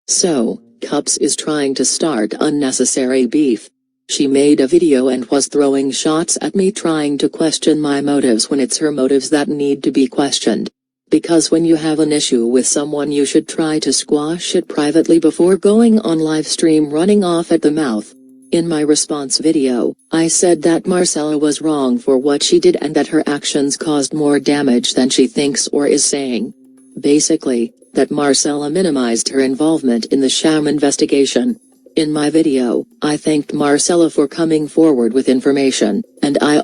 So, Cups is trying to start unnecessary beef. She made a video and was throwing shots at me trying to question my motives when it's her motives that need to be questioned. Because when you have an issue with someone you should try to squash it privately before going on live stream running off at the mouth. In my response video, I said that Marcella was wrong for what she did and that her actions caused more damage than she thinks or is saying. Basically, that Marcella minimized her involvement in the sham investigation. In my video, I thanked Marcella for coming forward with information, and I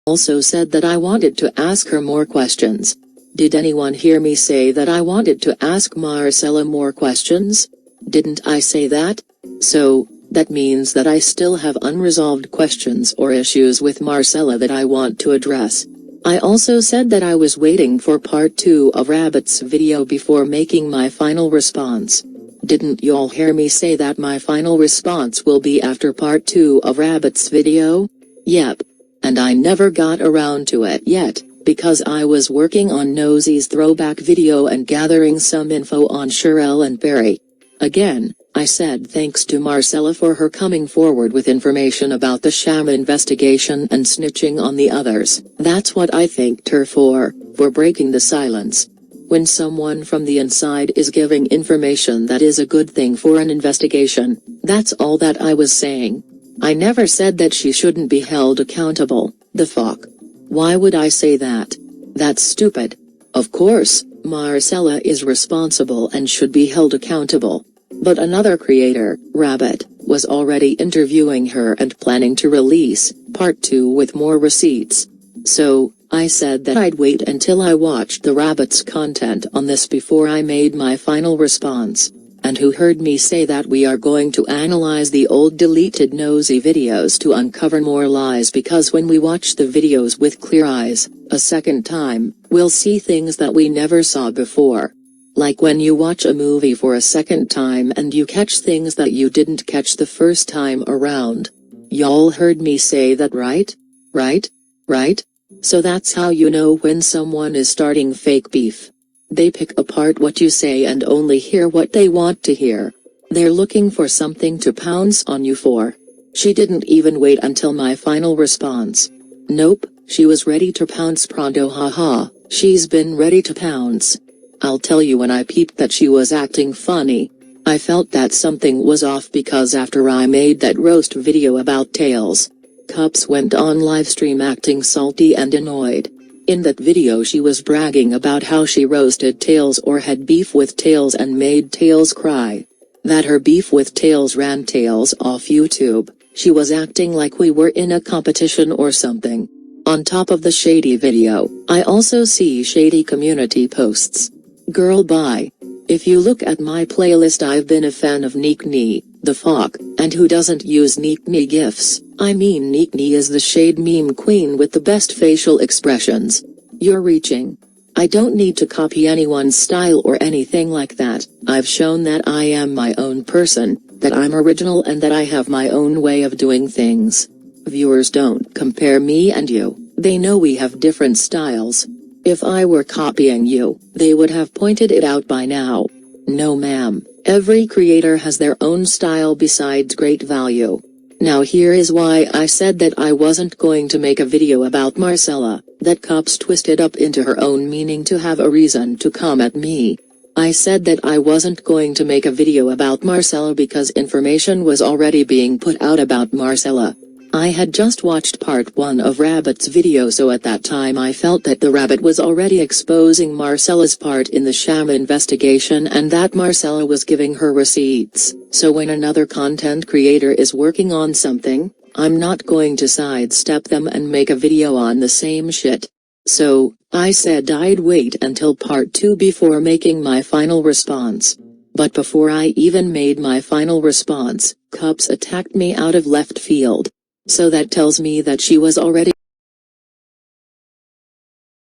also said that I wanted to ask her more questions. Did anyone hear me say that I wanted to ask Marcella more questions? Didn't I say that? So, that means that I still have unresolved questions or issues with Marcella that I want to address. I also said that I was waiting for part 2 of Rabbit's video before making my final response. Didn't y'all hear me say that my final response will be after part 2 of Rabbit's video? Yep. And I never got around to it yet, because I was working on Nosey's throwback video and gathering some info on Sherelle and Barry. Again, I said thanks to Marcella for her coming forward with information about the sham investigation and snitching on the others. That's what I thanked her for breaking the silence. When someone from the inside is giving information that is a good thing for an investigation, that's all that I was saying. I never said that she shouldn't be held accountable. The fuck? Why would I say that? That's stupid. Of course, Marcella is responsible and should be held accountable. But another creator, Rabbit, was already interviewing her and planning to release part 2 with more receipts. So, I said that I'd wait until I watched the Rabbit's content on this before I made my final response. And who heard me say that we are going to analyze the old deleted Nosey videos to uncover more lies, because when we watch the videos with clear eyes, a second time, we'll see things that we never saw before. Like when you watch a movie for a second time and you catch things that you didn't catch the first time around. Y'all heard me say that, right? Right? So that's how you know when someone is starting fake beef. They pick apart what you say and only hear what they want to hear. They're looking for something to pounce on you for. She didn't even wait until my final response. Nope, she was ready to pounce pronto, haha, she's been ready to pounce. I'll tell you when I peeped that she was acting funny. I felt that something was off because after I made that roast video about Tails, Cups went on livestream acting salty and annoyed. In that video she was bragging about how she roasted Tails or had beef with Tails and made Tails cry. That her beef with Tails ran Tails off YouTube. She was acting like we were in a competition or something. On top of the shady video, I also see shady community posts. Girl bye. If you look at my playlist, I've been a fan of Neeknee, the fuck, and who doesn't use Neeknee gifs? I mean, Neeknee is the shade meme queen with the best facial expressions. You're reaching. I don't need to copy anyone's style or anything like that. I've shown that I am my own person, that I'm original and that I have my own way of doing things. Viewers don't compare me and you, they know we have different styles. If I were copying you, they would have pointed it out by now. No ma'am, every creator has their own style besides great value. Now here is why I said that I wasn't going to make a video about Marcella, that Cups twisted up into her own meaning to have a reason to come at me. I said that I wasn't going to make a video about Marcella because information was already being put out about Marcella. I had just watched part 1 of Rabbit's video, so at that time I felt that the Rabbit was already exposing Marcella's part in the sham investigation and that Marcella was giving her receipts. So when another content creator is working on something, I'm not going to sidestep them and make a video on the same shit. So, I said I'd wait until part 2 before making my final response. But before I even made my final response, Cups attacked me out of left field. So that tells me that she was already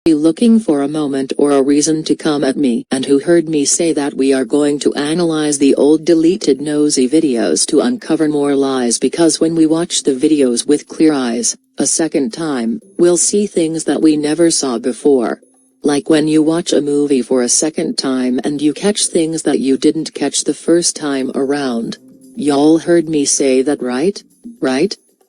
looking for a moment or a reason to come at me, and who heard me say that we are going to analyze the old deleted Nosey videos to uncover more lies, because when we watch the videos with clear eyes, a second time, we'll see things that we never saw before. Like when you watch a movie for a second time and you catch things that you didn't catch the first time around. Y'all heard me say that right?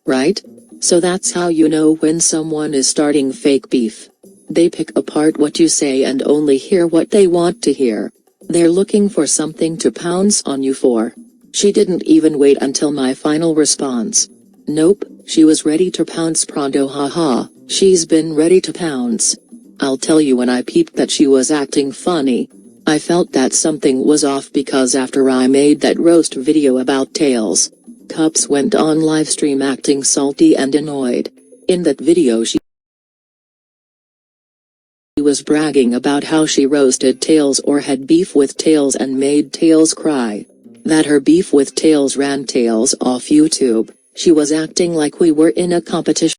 Right? So that's how you know when someone is starting fake beef. They pick apart what you say and only hear what they want to hear. They're looking for something to pounce on you for. She didn't even wait until my final response. Nope, she was ready to pounce pronto, haha. She's been ready to pounce. I'll tell you when I peeped that she was acting funny. I felt that something was off because after I made that roast video about tails, Cups went on livestream acting salty and annoyed. In that video she was bragging about how she roasted Tails or had beef with Tails and made Tails cry. That her beef with Tails ran Tails off YouTube. She was acting like we were in a competition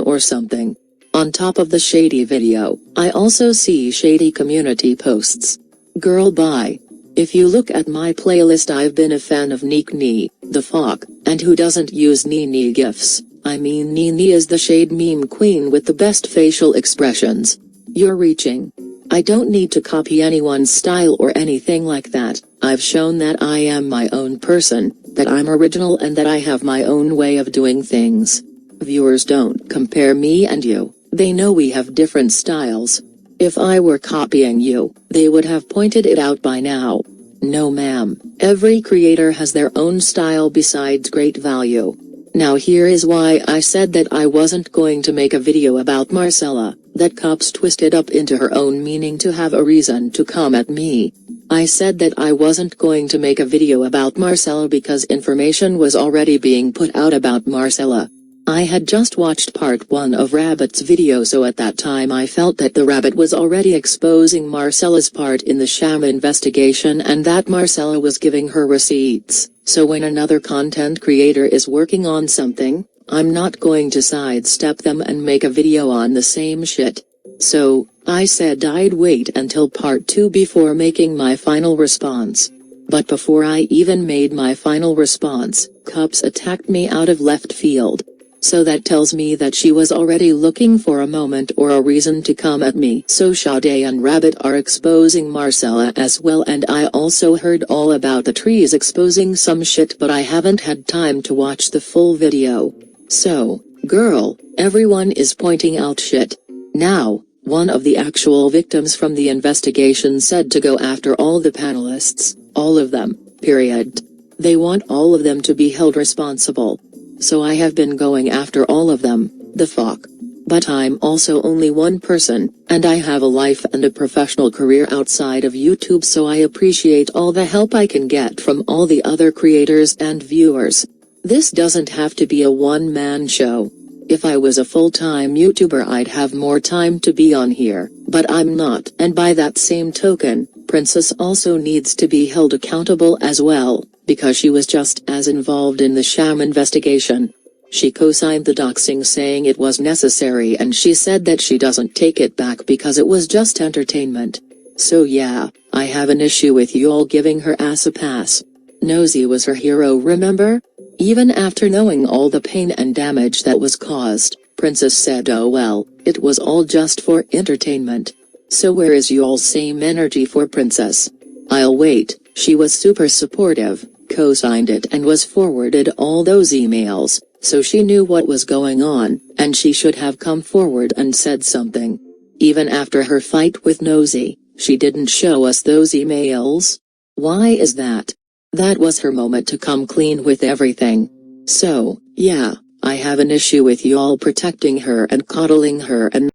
or something. On top of the shady video, I also see shady community posts. Girl bye. If you look at my playlist, I've been a fan of Neek Nee, the Fawk, and who doesn't use Nee gifs? I mean Nee is the shade meme queen with the best facial expressions. You're reaching. I don't need to copy anyone's style or anything like that. I've shown that I am my own person, that I'm original and that I have my own way of doing things. Viewers don't compare me and you, they know we have different styles. If I were copying you, they would have pointed it out by now. No ma'am, every creator has their own style besides great value. Now here is why I said that I wasn't going to make a video about Marcella, that Cups twisted up into her own meaning to have a reason to come at me. I said that I wasn't going to make a video about Marcella because information was already being put out about Marcella. I had just watched part 1 of Rabbit's video, so at that time I felt that the Rabbit was already exposing Marcella's part in the sham investigation and that Marcella was giving her receipts. So when another content creator is working on something, I'm not going to sidestep them and make a video on the same shit. So, I said I'd wait until part 2 before making my final response. But before I even made my final response, Cups attacked me out of left field. So that tells me that she was already looking for a moment or a reason to come at me. So Sade and Rabbit are exposing Marcella as well, and I also heard all about the trees exposing some shit, but I haven't had time to watch the full video. So, girl, everyone is pointing out shit. Now, one of the actual victims from the investigation said to go after all the panelists, all of them, period. They want all of them to be held responsible. So I have been going after all of them, the fuck. But I'm also only one person, and I have a life and a professional career outside of YouTube, so I appreciate all the help I can get from all the other creators and viewers. This doesn't have to be a one-man show. If I was a full-time YouTuber I'd have more time to be on here, but I'm not. And by that same token, Princess also needs to be held accountable as well, because she was just as involved in the sham investigation. She co-signed the doxing saying it was necessary, and she said that she doesn't take it back because it was just entertainment. So yeah, I have an issue with you all giving her ass a pass. Nosy was her hero, remember? Even after knowing all the pain and damage that was caused, Princess said oh well, it was all just for entertainment. So where is y'all's same energy for Princess? I'll wait. She was super supportive, co-signed it and was forwarded all those emails, so she knew what was going on, and she should have come forward and said something. Even after her fight with Nosy, she didn't show us those emails. Why is that? That was her moment to come clean with everything. So, yeah, I have an issue with y'all protecting her and coddling her and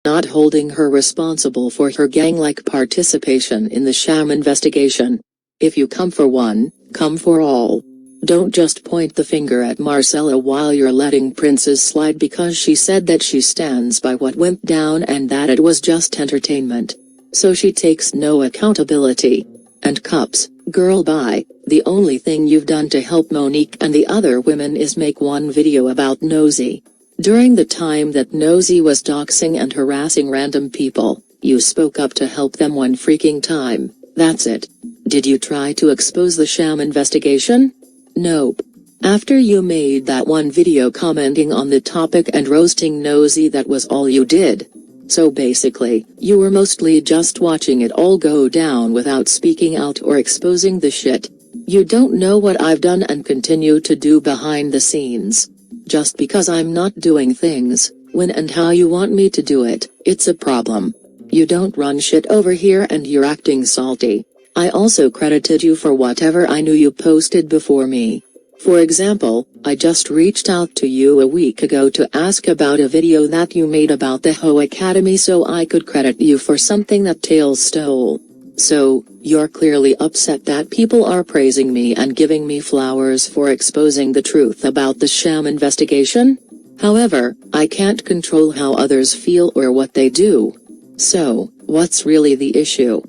not holding her responsible for her gang-like participation in the sham investigation. If you come for one, come for all. Don't just point the finger at Marcella while you're letting Princess slide because she said that she stands by what went down and that it was just entertainment. So she takes no accountability. And Cups, girl bye, the only thing you've done to help Monique and the other women is make one video about Nosy. During the time that Nosy was doxing and harassing random people, you spoke up to help them one freaking time, that's it. Did you try to expose the sham investigation? Nope. After you made that one video commenting on the topic and roasting Nosy, that was all you did. So basically, you were mostly just watching it all go down without speaking out or exposing the shit. You don't know what I've done and continue to do behind the scenes. Just because I'm not doing things, when and how you want me to do it, it's a problem. You don't run shit over here and you're acting salty. I also credited you for whatever I knew you posted before me. For example, I just reached out to you a week ago to ask about a video that you made about the Ho Academy so I could credit you for something that Tails stole. So, you're clearly upset that people are praising me and giving me flowers for exposing the truth about the sham investigation? However, I can't control how others feel or what they do. So, what's really the issue?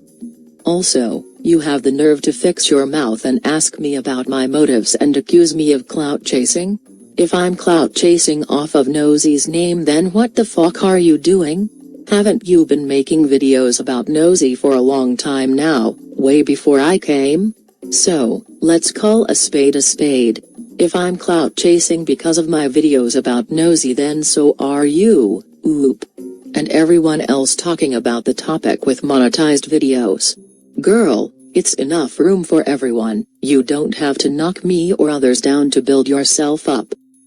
Also, you have the nerve to fix your mouth and ask me about my motives and accuse me of clout chasing? If I'm clout chasing off of Nosy's name, then what the fuck are you doing? Haven't you been making videos about Nosy for a long time now, way before I came? So, let's call a spade a spade. If I'm clout chasing because of my videos about Nosy, then so are you, oop. And everyone else talking about the topic with monetized videos. Girl, it's enough room for everyone. You don't have to knock me or others down to build yourself up.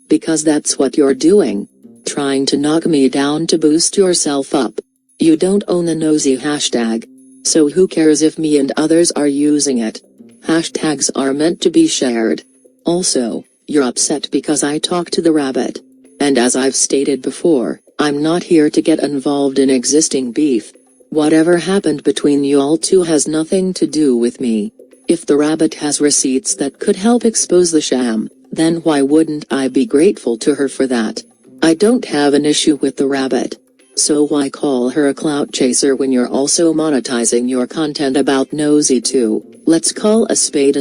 Because that's what you're doing. Trying to knock me down to boost yourself up. You don't own the Nosy hashtag. So who cares if me and others are using it? Hashtags are meant to be shared. Also, you're upset because I talked to the rabbit. And as I've stated before, I'm not here to get involved in existing beef. Whatever happened between you all two has nothing to do with me. If the rabbit has receipts that could help expose the sham, then why wouldn't I be grateful to her for that? I don't have an issue with the rabbit. So why call her a clout chaser when you're also monetizing your content about Nosy too? Let's call a spade,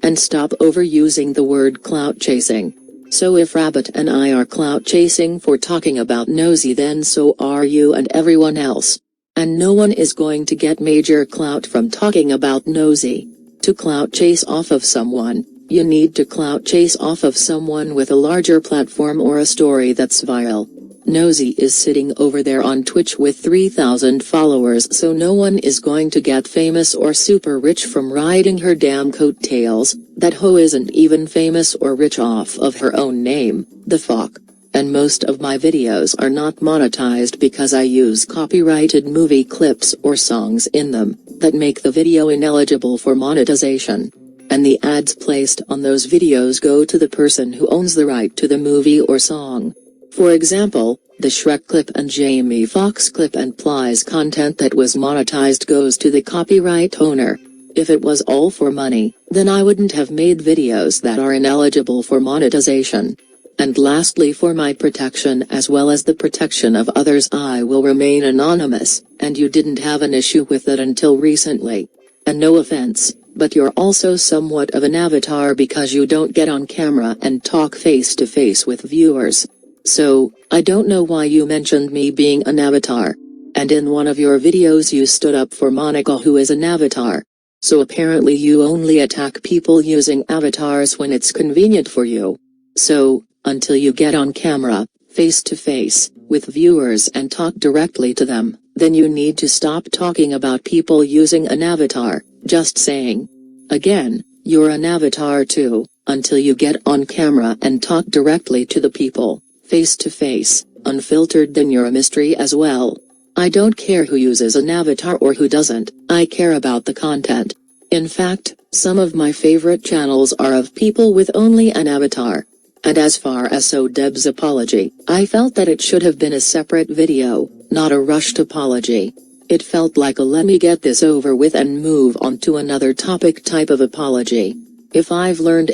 and stop overusing the word clout chasing. So if Rabbit and I are clout chasing for talking about Nosy, then so are you and everyone else. And no one is going to get major clout from talking about Nosy. To clout chase off of someone, you need to clout chase off of someone with a larger platform or a story that's viral. Nosy is sitting over there on Twitch with 3,000 followers, so no one is going to get famous or super rich from riding her damn coattails. That hoe isn't even famous or rich off of her own name, the fuck. And most of my videos are not monetized because I use copyrighted movie clips or songs in them, that make the video ineligible for monetization. And the ads placed on those videos go to the person who owns the right to the movie or song. For example, the Shrek clip and Jamie Foxx clip and Plies content that was monetized goes to the copyright owner. If it was all for money, then I wouldn't have made videos that are ineligible for monetization. And lastly, for my protection as well as the protection of others, I will remain anonymous, and you didn't have an issue with that until recently. And no offense, but you're also somewhat of an avatar because you don't get on camera and talk face to face with viewers. So, I don't know why you mentioned me being an avatar. And in one of your videos you stood up for Monica, who is an avatar. So apparently you only attack people using avatars when it's convenient for you. So, until you get on camera, face to face, with viewers and talk directly to them, then you need to stop talking about people using an avatar. Just saying. Again, you're an avatar too, until you get on camera and talk directly to the people, face to face, unfiltered, then you're a mystery as well. I don't care who uses an avatar or who doesn't, I care about the content. In fact, some of my favorite channels are of people with only an avatar. And as far as Deb's apology, I felt that it should have been a separate video, not a rushed apology. It felt like a let me get this over with and move on to another topic type of apology. If I've learned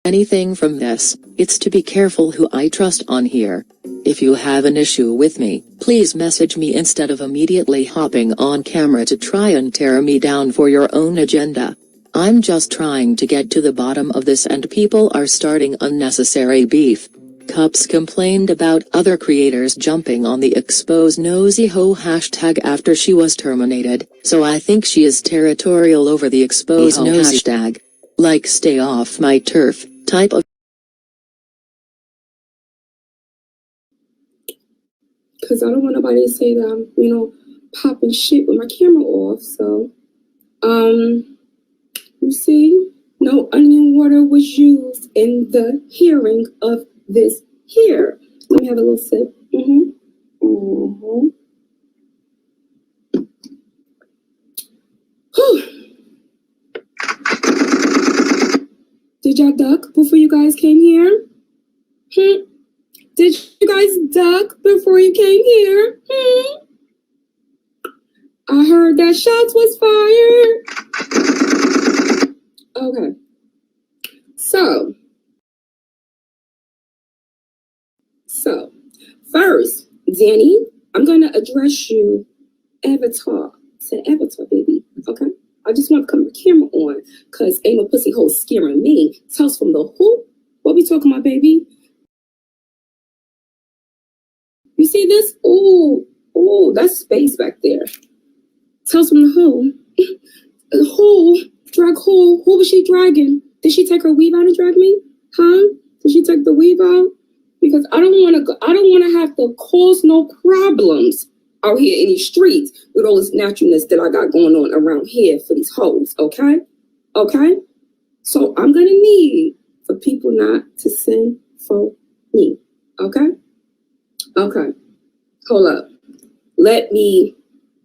anything from this, it's to be careful who I trust on here. If you have an issue with me, please message me instead of immediately hopping on camera to try and tear me down for your own agenda. I'm just trying to get to the bottom of this and people are starting unnecessary beef. Cups complained about other creators jumping on the expose Nosy Ho hashtag after she was terminated, so I think she is territorial over the expose Nosy hashtag. Like stay off my turf, type of. Because I don't want nobody to say that I'm, popping shit with my camera off. So, you see, no onion water was used in the hearing of this here. Let me have a little sip. Did y'all duck before you guys came here? Did you guys duck before you came here? I heard that shots was fired. Okay. So, first, Dani, I'm going to address you Avatar to Avatar, baby. Okay? I just want to come with camera on because ain't no pussy hole scaring me. Tell us from the who? What we talking about, baby? You see this? Ooh, that's space back there. Tell us from the who. Who? Drag who? Who was she dragging? Did she take her weave out and drag me? Huh? Did she take the weave out? Because I don't want to have to cause no problems out here in these streets with all this naturalness that I got going on around here for these hoes, okay? Okay? So I'm gonna need for people not to send for me, okay? Okay. Hold up. Let me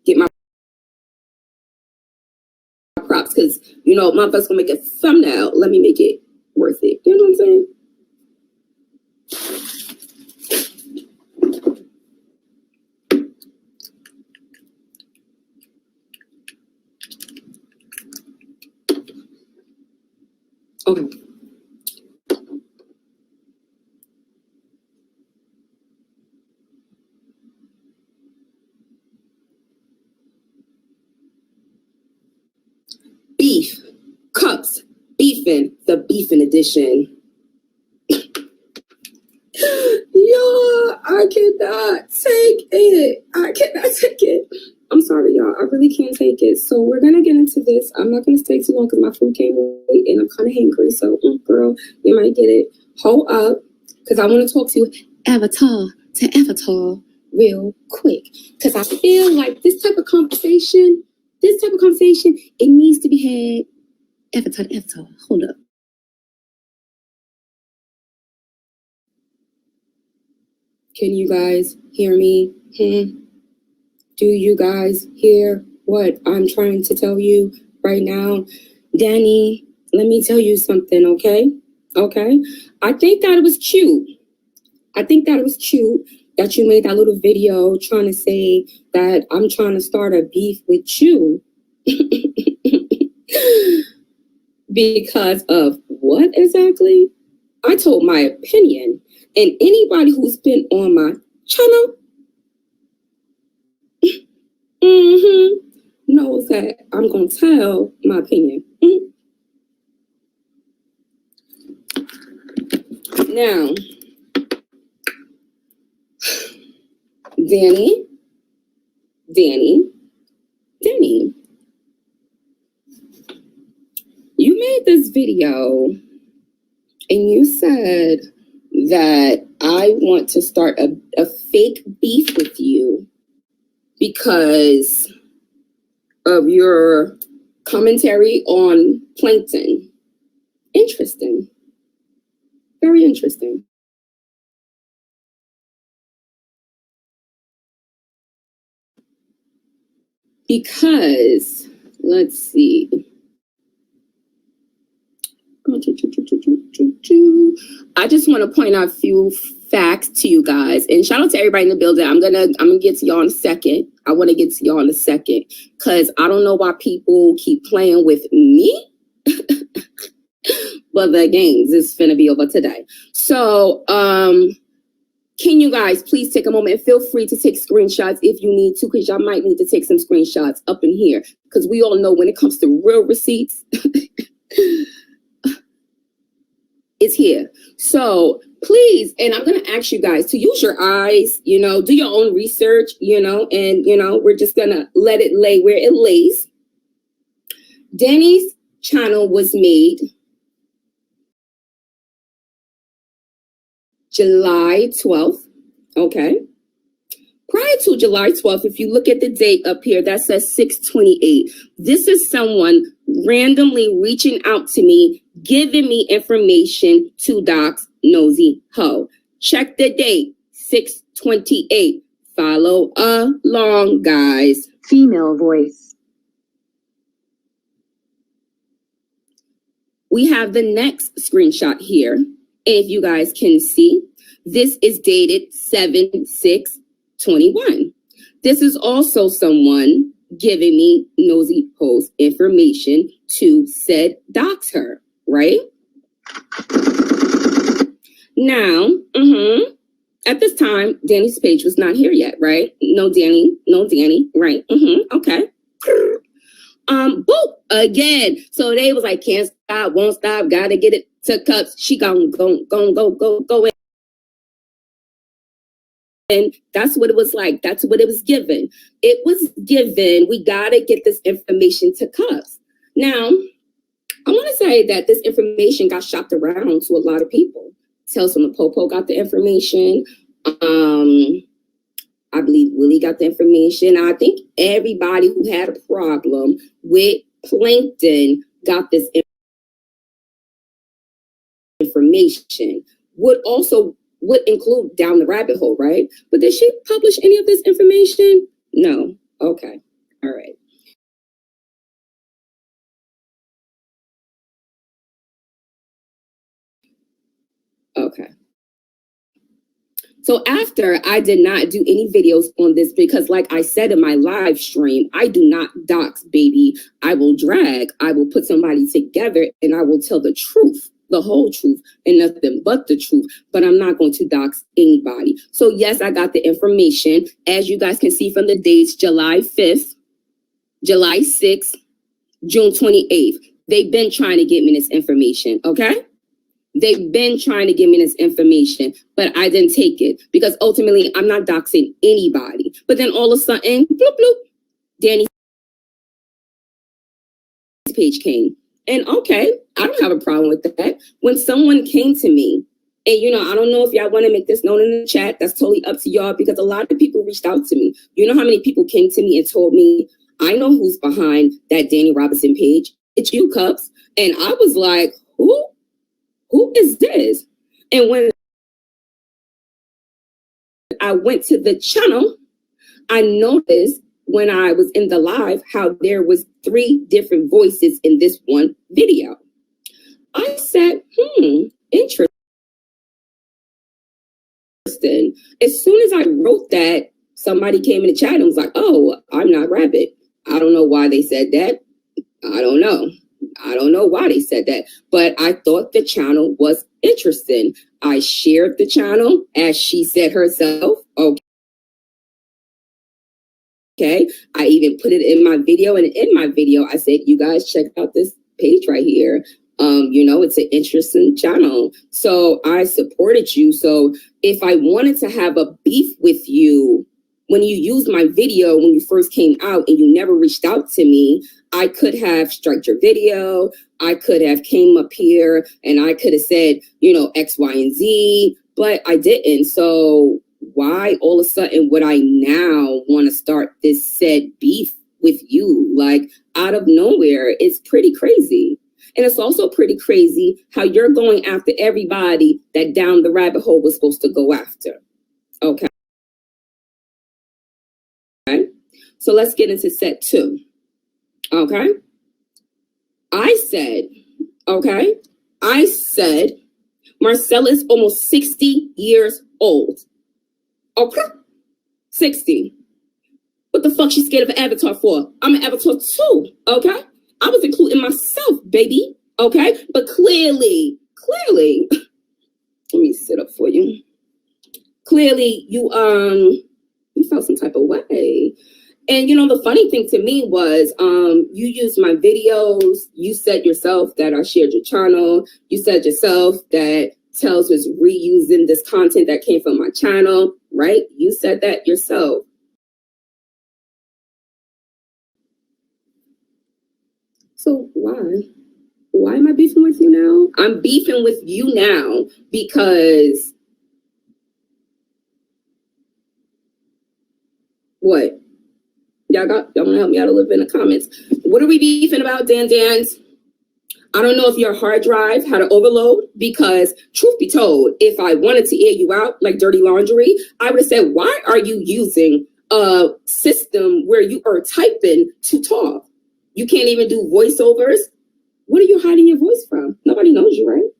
get my props, because, motherfuckers gonna make a thumbnail. Let me make it worth it. You know what I'm saying? Okay. Beef. Cups. Beefing. The beefing edition. Y'all, I cannot take it. I cannot take it. I'm sorry, y'all. I really can't take it. So we're going to get into this. I'm not going to stay too long because my food came late and I'm kind of hangry. So, girl, you might get it. Hold up, because I want to talk to Avatar real quick. Because I feel like this type of conversation, it needs to be had. Avatar. Hold up. Can you guys hear me? Do you guys hear what I'm trying to tell you right now? Dani, let me tell you something, okay? Okay? I think that it was cute that you made that little video trying to say that I'm trying to start a beef with you. Because of what exactly? I told my opinion. And anybody who's been on my channel knows that I'm going to tell my opinion. Now, Dani, you made this video and you said that I want to start a fake beef with you because of your commentary on plankton. Interesting. Very interesting. Because, let's see. I just want to point out a few facts to you guys, and shout out to everybody in the building. I'm gonna get to y'all in a second. I want to get to y'all in a second because I don't know why people keep playing with me. But the games is finna be over today. So, can you guys please take a moment and feel free to take screenshots if you need to, because y'all might need to take some screenshots up in here, because we all know when it comes to real receipts, it's here. So please, and I'm going to ask you guys to use your eyes, do your own research, and, we're just going to let it lay where it lays. Dani's channel was made July 12th. Okay. Prior to July 12th, if you look at the date up here, that says 6/28. This is someone randomly reaching out to me, giving me information to Doc's nosy hoe. Check the date, 6/28. Follow along, guys. Female voice. We have the next screenshot here. If you guys can see, this is dated 7/6/21. This is also someone giving me nosy hoes information to said dox her, right? Now, at this time, Dani's page was not here yet, right? No Dani, right? Okay. Boop, again. So they was like, can't stop, won't stop, gotta get it to Cups. She go in. And that's what it was like. That's what it was given. It was given, we gotta get this information to Cups. Now, I want to say that this information got shopped around to a lot of people. Tales from the Popo got the information. I believe Willie got the information. I think everybody who had a problem with Plankton got this information. Would include Down the Rabbit Hole, right? But did she publish any of this information? No. Okay. All right. Okay. So after I did not do any videos on this because like I said in my live stream, I do not dox, baby. I will drag. I will put somebody together and I will tell the truth, the whole truth and nothing but the truth. But I'm not going to dox anybody. So yes, I got the information. As you guys can see from the dates, July 5th, July 6th, June 28th. They've been trying to get me this information, okay? They've been trying to give me this information, but I didn't take it because ultimately I'm not doxing anybody. But then all of a sudden, bloop, bloop, Dani's page came. And okay, I don't have a problem with that. When someone came to me, and I don't know if y'all want to make this known in the chat, that's totally up to y'all because a lot of people reached out to me. You know how many people came to me and told me, I know who's behind that Dani Robinson page. It's you, Cups. And I was like, who? Who is this? And when I went to the channel, I noticed when I was in the live how there was 3 different voices in this one video. I said, interesting. As soon as I wrote that, somebody came in the chat and was like, oh, I'm not Rabbit. I don't know why they said that. I don't know why they said that, but I thought the channel was interesting. I shared the channel as she said herself. Okay. I even put it in my video, and in my video, I said, you guys check out this page right here. It's an interesting channel. So I supported you. So if I wanted to have a beef with you, when you used my video, when you first came out and you never reached out to me, I could have struck your video. I could have came up here and I could have said, X, Y, and Z, but I didn't. So why all of a sudden would I now want to start this said beef with you? Like out of nowhere, it's pretty crazy. And it's also pretty crazy how you're going after everybody that Down the Rabbit Hole was supposed to go after. Okay. So let's get into set 2. Okay. I said Marcella is almost 60 years old. Okay. 60. What the fuck she scared of an avatar for? I'm an avatar too. Okay. I was including myself, baby. Okay. But clearly, let me sit up for you. Clearly, you felt some type of way. And the funny thing to me was you used my videos. You said yourself that I shared your channel. You said yourself that Tels was reusing this content that came from my channel, right? You said that yourself. So why am I beefing with you now? I'm beefing with you now because What? Y'all wanna help me out a little bit in the comments. What are we beefing about, Dan? I don't know if your hard drive had an overload, because truth be told, if I wanted to air you out like dirty laundry, I would have said, why are you using a system where you are typing to talk? You can't even do voiceovers. What are you hiding your voice from? Nobody knows you, right?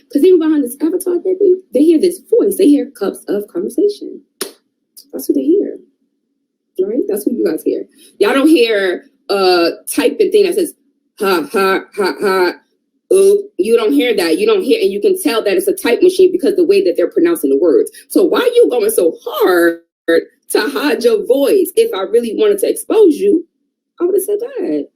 Because even behind this avatar, baby, they hear this voice. They hear cups of conversation. That's what they hear. All right? That's what you guys hear. Y'all don't hear typing thing that says, ha, ha, ha, ha. Ooh, you don't hear that. You don't hear, and you can tell that it's a type machine because the way that they're pronouncing the words. So why are you going so hard to hide your voice? If I really wanted to expose you, I would have said that.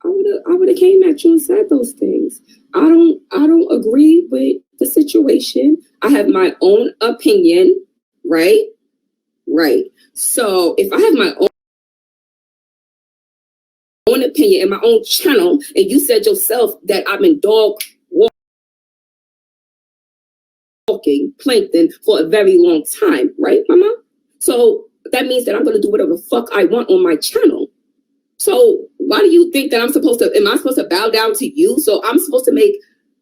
I would have came at you and said those things. I don't agree with the situation. I have my own opinion, right? Right. So if I have my own opinion and my own channel, and you said yourself that I've been dog walking plankton for a very long time, right, mama? So that means that I'm going to do whatever the fuck I want on my channel. So why do you think that am I supposed to bow down to you? So I'm supposed to make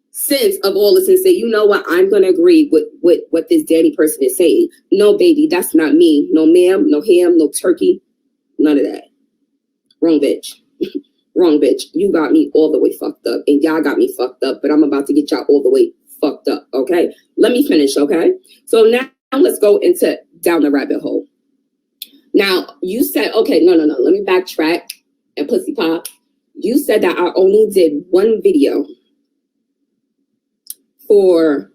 sense of all this and say, you know what, I'm going to agree with what this Dani person is saying. No, baby, that's not me. No, ma'am, no ham, no turkey, none of that. Wrong bitch. Wrong bitch. You got me all the way fucked up, and y'all got me fucked up, but I'm about to get y'all all the way fucked up, okay? Let me finish, okay? So now let's go into down the rabbit hole. Now, you said, okay, no, let me backtrack and pussy pop. You said that I only did one video for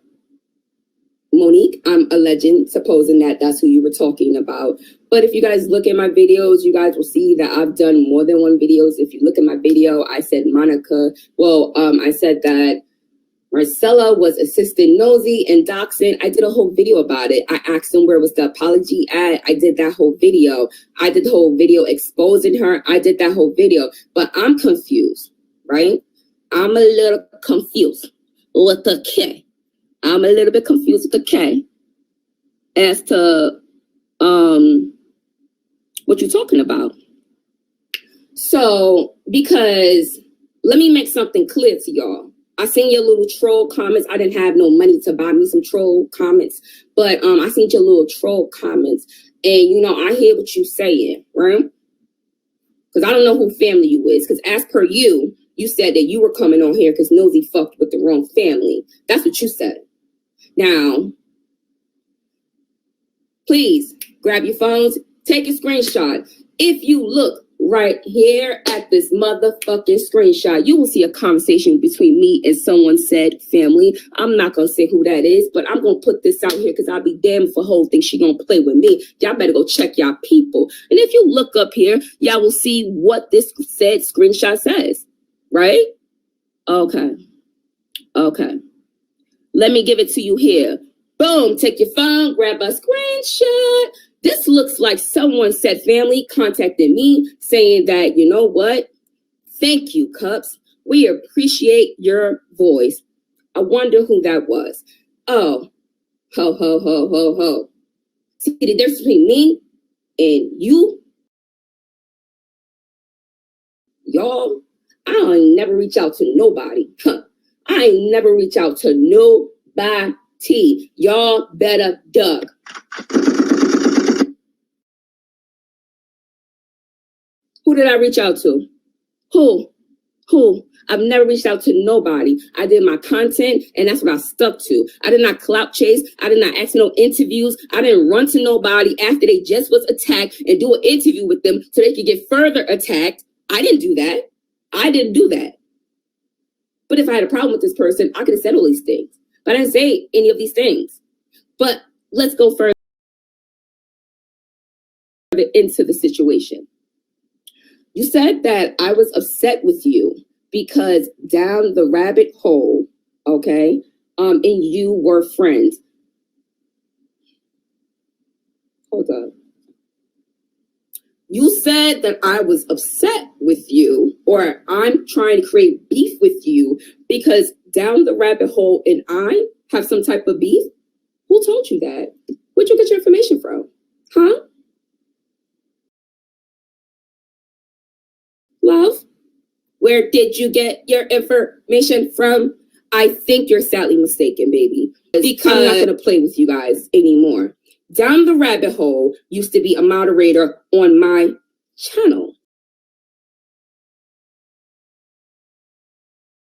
Monique. I'm alleging, supposing that that's who you were talking about. But if you guys look at my videos, you guys will see that I've done more than one videos. If you look at my video, I said Monica. Well, I said that Marcella was assisting Nosy and doxing. I did a whole video about it. I asked them where was the apology at. I did that whole video. I did the whole video exposing her. I did that whole video. But I'm confused, right? I'm a little confused with the K. I'm a little bit confused with the K as to what you're talking about. So, because let me make something clear to y'all. I seen your little troll comments. I didn't have no money to buy me some troll comments, but I seen your little troll comments, and I hear what you saying, right? Because I don't know who family you is. Because as per you said that you were coming on here because Nosy fucked with the wrong family. That's what you said. Now, please grab your phones, take a screenshot. If you look right here at this motherfucking screenshot, you will see a conversation between me and someone said family. I'm not going to say who that is, but I'm going to put this out here because I'll be damned if a whole thing she going to play with me. Y'all better go check y'all people. And if you look up here, y'all will see what this said screenshot says, right? Okay. Let me give it to you here. Boom, take your phone, grab a screenshot. This looks like someone said family contacted me saying that, you know what? Thank you, Cups. We appreciate your voice. I wonder who that was. Oh, ho. See the difference between me and you? Y'all, I ain't never reach out to nobody. I ain't never reach out to nobody. Y'all better duck. Who did I reach out to? Who? I've never reached out to nobody. I did my content, and that's what I stuck to. I did not clout chase. I did not ask no interviews. I didn't run to nobody after they just was attacked and do an interview with them so they could get further attacked. I didn't do that. But if I had a problem with this person, I could have said all these things. But I didn't say any of these things. But let's go further into the situation. You said that I was upset with you because down the rabbit hole, okay, and you were friends. Hold on. You said that I was upset with you, or I'm trying to create beef with you because down the rabbit hole and I have some type of beef? Who told you that? Where'd you get your information from? Huh? Love? Where did you get your information from? I think you're sadly mistaken, baby. Because I'm not going to play with you guys anymore. Down the Rabbit Hole used to be a moderator on my channel.